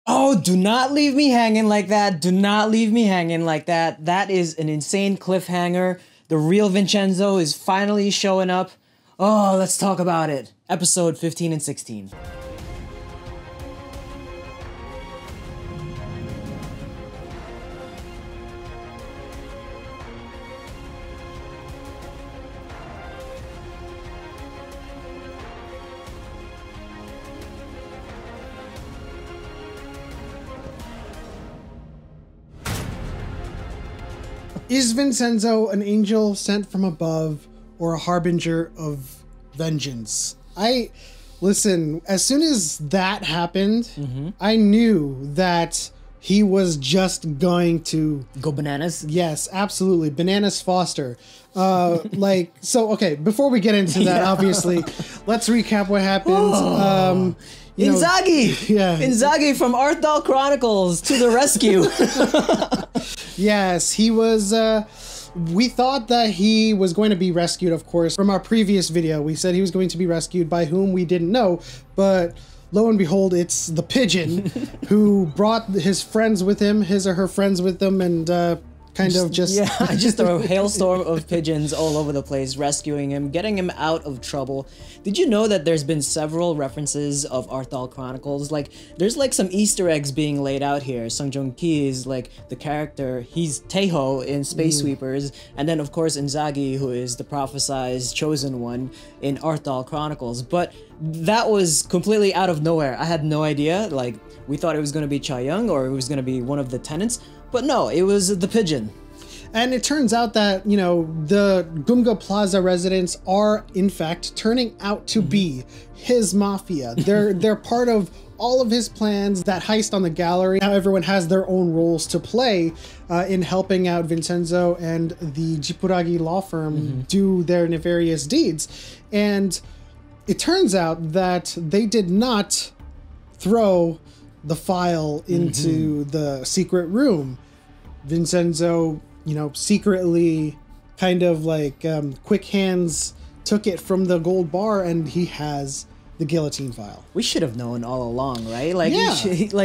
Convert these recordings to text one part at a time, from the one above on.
Oh, do not leave me hanging like that. Do not leave me hanging like that. That is an insane cliffhanger. The real Vincenzo is finally showing up. Oh, let's talk about it. Episode 15 and 16. Is Vincenzo an angel sent from above or a harbinger of vengeance? Listen, as soon as that happened, I knew that he was just going to go bananas. Yes, absolutely. Bananas Foster. Okay, before we get into that, obviously, let's recap what happened. Inzaghi! Yeah. Inzaghi from Arthdal Chronicles to the rescue. Yes, he was, we thought that he was going to be rescued, of course. From our previous video, we said he was going to be rescued by whom we didn't know, but lo and behold, it's the pigeon who brought his friends with him, his or her friends with them, and just a hailstorm of pigeons all over the place, rescuing him, getting him out of trouble. Did you know that there's been several references of Arthdal Chronicles? Like, there's like some Easter eggs being laid out here. Sung Joong-ki is like the character, he's Taeho in Spacesweepers, and then of course Inzaghi, who is the prophesized chosen one in Arthdal Chronicles. But that was completely out of nowhere. I had no idea. Like, we thought it was going to be Chae-young or it was going to be one of the tenants. But no, it was the pigeon. And it turns out that, you know, the Gunga Plaza residents are, in fact, turning out to be his mafia. They're part of all of his plans, that heist on the gallery. Now everyone has their own roles to play in helping out Vincenzo and the Jipuragi law firm do their nefarious deeds. And it turns out that they did not throw the file into the secret room. Vincenzo, you know, secretly kind of like quick hands took it from the gold bar, and he has the guillotine file. We should have known all along, right? Like, yeah.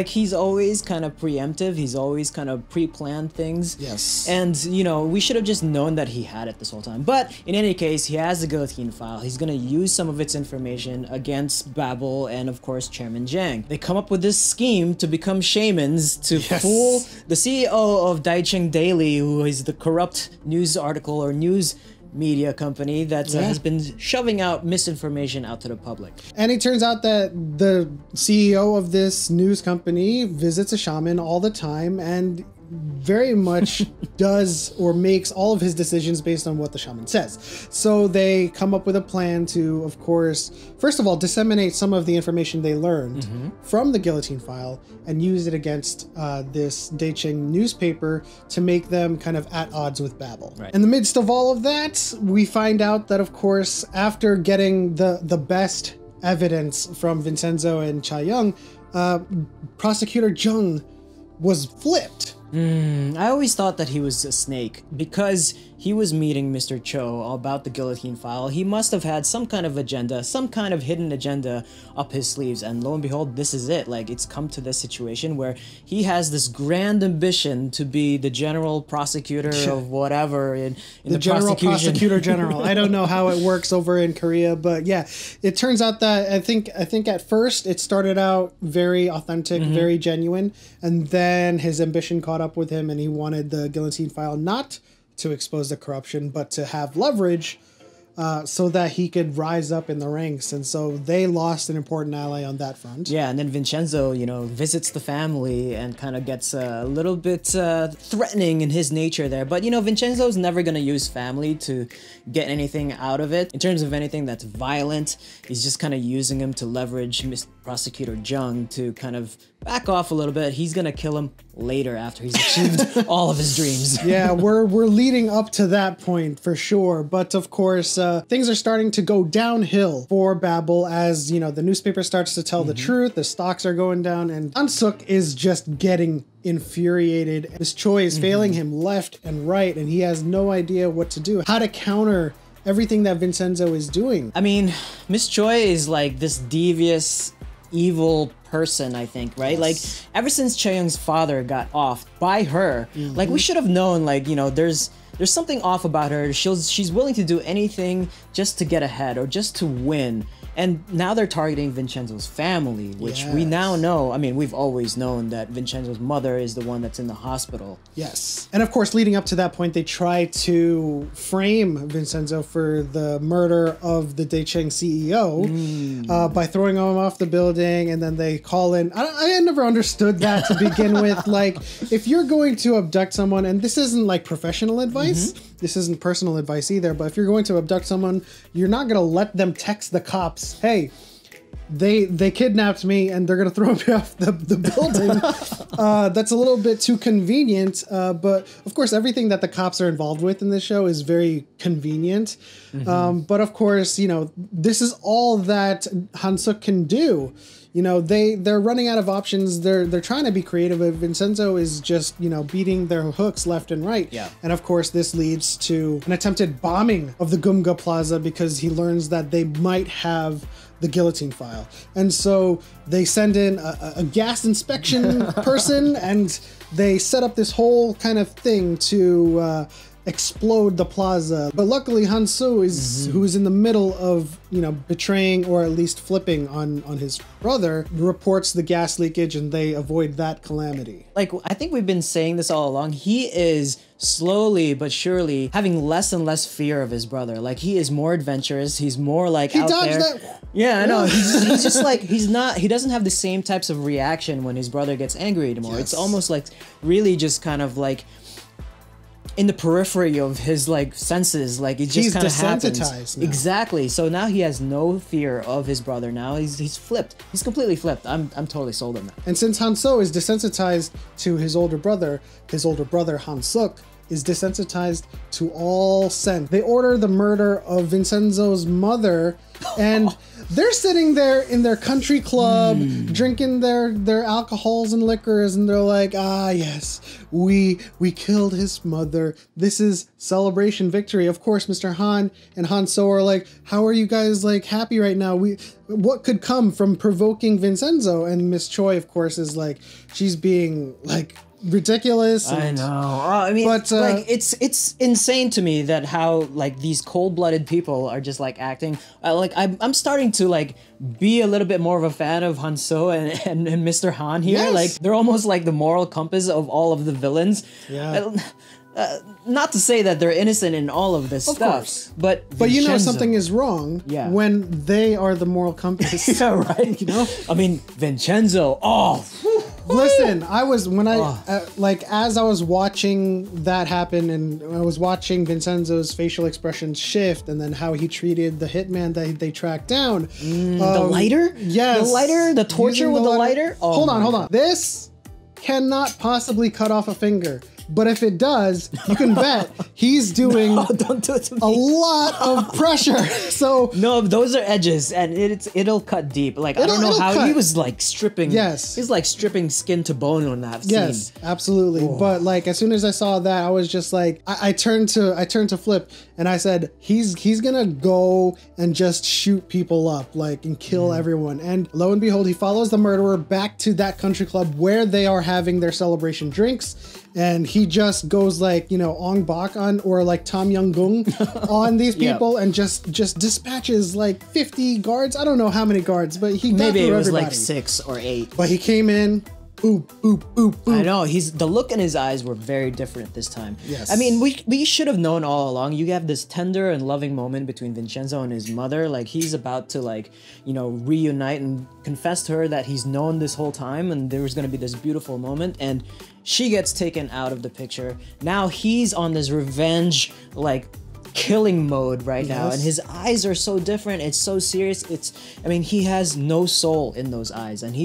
He's always kind of preemptive. He's always kind of pre-planned things. Yes. And, you know, we should have just known that he had it this whole time. But in any case, he has the guillotine file. He's going to use some of its information against Babel and, of course, Chairman Jiang. They come up with this scheme to become shamans to fool the CEO of Daicheng Daily, who is the corrupt news article or news media company that has been shoving out misinformation out to the public. And it turns out that the CEO of this news company visits a shaman all the time and very much does or makes all of his decisions based on what the shaman says. So they come up with a plan to, of course, first of all, disseminate some of the information they learned from the guillotine file and use it against this Daicheng newspaper to make them kind of at odds with Babel. Right. In the midst of all of that, we find out that, of course, after getting the best evidence from Vincenzo and Chae-young, Prosecutor Jung was flipped. I always thought that he was a snake because he was meeting Mr. Cho about the guillotine file. He must have had some kind of agenda, some kind of hidden agenda up his sleeves, and lo and behold, this is it. Like, it's come to this situation where he has this grand ambition to be the general prosecutor of whatever in the general prosecution. prosecutor general. I don't know how it works over in Korea, but yeah, it turns out that I think at first it started out very authentic, very genuine, and then his ambition caught up with him and he wanted the guillotine file not to expose the corruption, but to have leverage so that he could rise up in the ranks. And so they lost an important ally on that front. Yeah, and then Vincenzo, you know, visits the family and kind of gets a little bit threatening in his nature there. But, you know, Vincenzo's never going to use family to get anything out of it. In terms of anything that's violent, he's just kind of using him to leverage Prosecutor Jung to kind of back off a little bit. He's gonna kill him later after he's achieved all of his dreams. Yeah, we're leading up to that point for sure. But of course, things are starting to go downhill for Babel as, you know, the newspaper starts to tell the truth, the stocks are going down, and Unsuk is just getting infuriated. Miss Choi is failing him left and right, and he has no idea what to do, how to counter everything that Vincenzo is doing. I mean, Miss Choi is like this devious evil person, I think, right? Like ever since Chaeyoung's father got off by her, like we should have known, like, you know, there's something off about her. She's willing to do anything just to get ahead or just to win. And now they're targeting Vincenzo's family, which we now know. I mean, we've always known that Vincenzo's mother is the one that's in the hospital. Yes. And of course, leading up to that point, they try to frame Vincenzo for the murder of the Daecheng CEO by throwing him off the building. And then they call in. I never understood that to begin with. Like, if you're going to abduct someone, and this isn't like professional advice, this isn't personal advice either, but if you're going to abduct someone, you're not going to let them text the cops, hey, they kidnapped me and they're gonna throw me off the building. That's a little bit too convenient, but of course everything that the cops are involved with in this show is very convenient. But of course, you know, this is all that Han-suk can do. You know, they're running out of options. They're trying to be creative. Vincenzo is just, you know, beating their hooks left and right. Yeah. And of course, this leads to an attempted bombing of the Gumga Plaza because he learns that they might have the guillotine file. And so they send in a gas inspection person and they set up this whole kind of thing to explode the plaza. But luckily Han-soo is who's in the middle of, you know, betraying or at least flipping on his brother, reports the gas leakage and they avoid that calamity. Like, I think we've been saying this all along. He is slowly but surely having less and less fear of his brother. Like, he is more adventurous. He's more like out there. That. Yeah, I know. He's just like, he doesn't have the same types of reaction when his brother gets angry anymore. It's almost like really just kind of like in the periphery of his like senses, like it just kind of happens. Now. Exactly. So now he has no fear of his brother. Now he's flipped. He's completely flipped. I'm totally sold on that. And since Han-soo is desensitized to his older brother Han-suk is desensitized to all scent. They order the murder of Vincenzo's mother, and they're sitting there in their country club, drinking their alcohols and liquors, and they're like, ah, yes, we killed his mother. This is celebration victory. Of course, Mr. Han and Han-soo are like, how are you guys like happy right now? What could come from provoking Vincenzo? And Miss Choi, of course, is like, she's being like ridiculous. I know. I mean, but, like it's insane to me that how like these cold-blooded people are just like acting. Like I'm starting to like be a little bit more of a fan of Han-soo and Mr. Han here. Yes. Like they're almost like the moral compass of all of the villains. Yeah. Not to say that they're innocent in all of this stuff, course. but you know something is wrong when they are the moral compass. Yeah, right. You know, I mean, Vincenzo. Oh. Listen, as I was watching that happen and I was watching Vincenzo's facial expressions shift and then how he treated the hitman that they tracked down. The lighter? Yes. The lighter? The torture with the lighter? Oh, hold on. This cannot possibly cut off a finger. But if it does, you can bet he's doing don't do it to me. A lot of pressure. So no, those are edges, and it'll cut deep. Like I don't know how he was like stripping. Yes, he's like stripping skin to bone on that scene. Yes, absolutely. Oh. But like as soon as I saw that, I was just like, I turned to Flip, and I said, he's gonna go and just shoot people up, like and kill everyone. And lo and behold, he follows the murderer back to that country club where they are having their celebration drinks. And he just goes like, you know, Ong Bak on or like Tom Young-gung on these people and just dispatches like 50 guards. I don't know how many guards, but he got maybe through it was everybody. Like 6 or 8. But he came in, boop, boop, boop, boop. I know, the look in his eyes were very different this time. Yes. I mean, we should have known all along. You have this tender and loving moment between Vincenzo and his mother. Like he's about to like, you know, reunite and confess to her that he's known this whole time and there was going to be this beautiful moment, and she gets taken out of the picture. Now he's on this revenge, like, killing mode right now, and his eyes are so different. It's so serious. I mean, he has no soul in those eyes, and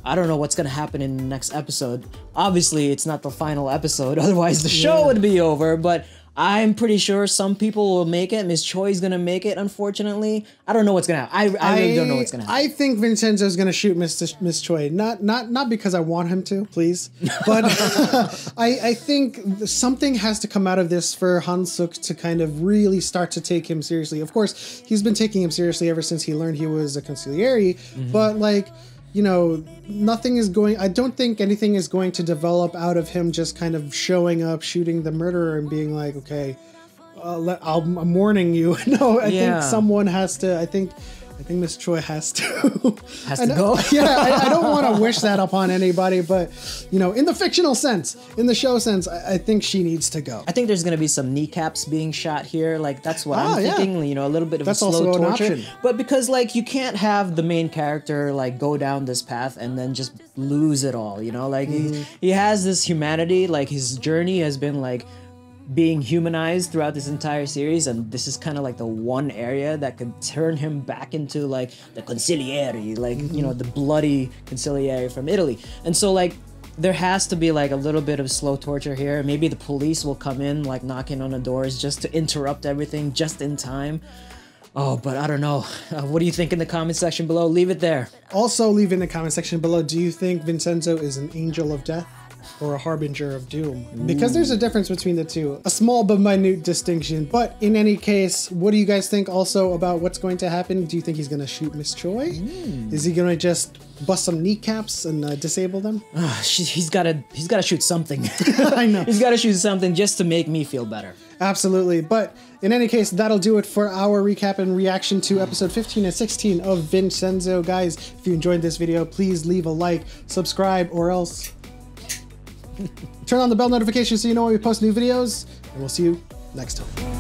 I don't know what's gonna happen in the next episode. Obviously, it's not the final episode, otherwise the show would be over, but I'm pretty sure some people will make it. Miss Choi is gonna make it, unfortunately. I don't know what's gonna happen. I really don't know what's gonna happen. I think Vincenzo's gonna shoot Miss Choi. Not because I want him to, please. But I think something has to come out of this for Han-suk to kind of really start to take him seriously. Of course, he's been taking him seriously ever since he learned he was a consigliere, but like you know, I don't think anything is going to develop out of him just kind of showing up, shooting the murderer and being like, okay, I'm warning you. No, I think someone has to, I think Miss Choi has to go. Yeah, I don't want to wish that upon anybody, but you know, in the fictional sense, in the show sense, I think she needs to go. I think there's gonna be some kneecaps being shot here. Like that's what I'm thinking. You know, a little bit of a slow torture. But because like you can't have the main character like go down this path and then just lose it all. You know, like he has this humanity. Like his journey has been like being humanized throughout this entire series, and this is kind of like the one area that could turn him back into like the consigliere, like you know, the bloody consigliere from Italy. And so like there has to be like a little bit of slow torture here. Maybe the police will come in like knocking on the doors just to interrupt everything just in time. Oh, but I don't know. What do you think in the comment section below? Leave it there. Also leave in the comment section below, do you think Vincenzo is an angel of death or a harbinger of doom? Because there's a difference between the two, a small but minute distinction. But in any case, what do you guys think also about what's going to happen? Do you think he's going to shoot Miss Choi? Is he going to just bust some kneecaps and disable them? He's got to shoot something. I know. He's got to shoot something just to make me feel better. Absolutely. But in any case, that'll do it for our recap and reaction to episode 15 and 16 of Vincenzo. Guys, if you enjoyed this video, please leave a like, subscribe, or else turn on the bell notification so you know when we post new videos, and we'll see you next time.